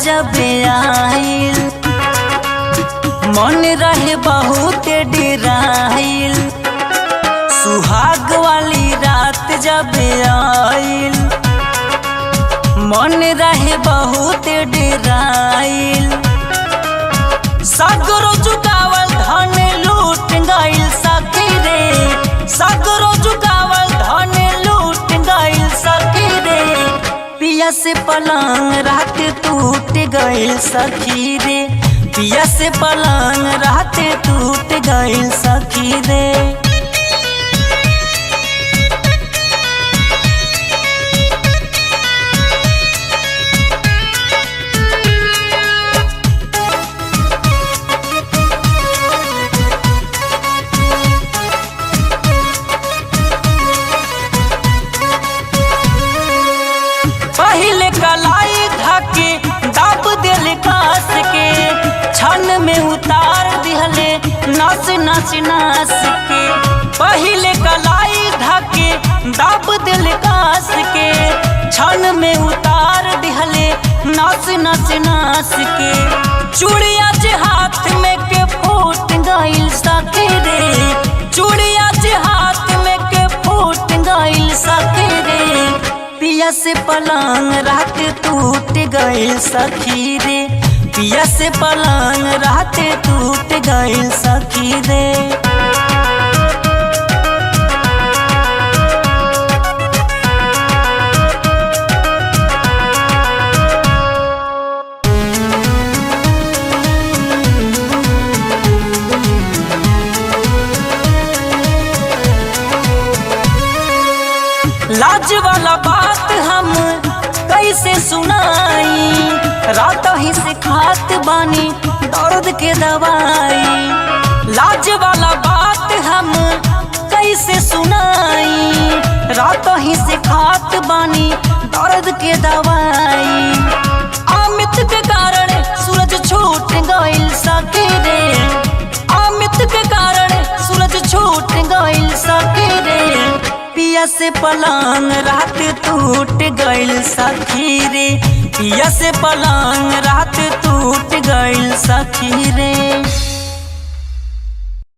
जब आइल मन रहे बहुत डेराइल। सुहाग वाली रात जब आइल मन रहे बहुत डेराइल। सगरो चुकावल धन लूट गइल सखी रे, सगरो चुकावल धन लूट गइल सखी रे। पिया से पलंग रात टूट गइल सखी रे, पिया से पलंग रात टूट गइल सखी रे। पहले कलाई धके दाब दिल कास के, क्षण में उतार दिहले नाच नाच नाच के। पहले कलाई धके दाब दिल कास के, क्षण में उतार दिहले नाच नाच नाच के। चूड़िया जे हाथ में के फूट गइल सखी रे, चूड़िया जे हाथ में के फूट गइल सखी रे। पिया से पलंग रात टूट गइल सखी रे, पिया से पलंग रात टूट गइल सखी रे। लाज वाला बात हम कैसे सुनाई, रात ही से खात बानी दर्द के दवाई। लाज वाला बात हम कैसे सुनाई, रात ही से खात बानी दर्द के दवाई। अमित के कारण सूरज छूट गइल सखी रे, अमित के कारण सूरज छूट गइल सखी रे। पिया से पलंग रात टूट गइल सखी रे, पिया से पलंग रात टूट गइल सखी रे।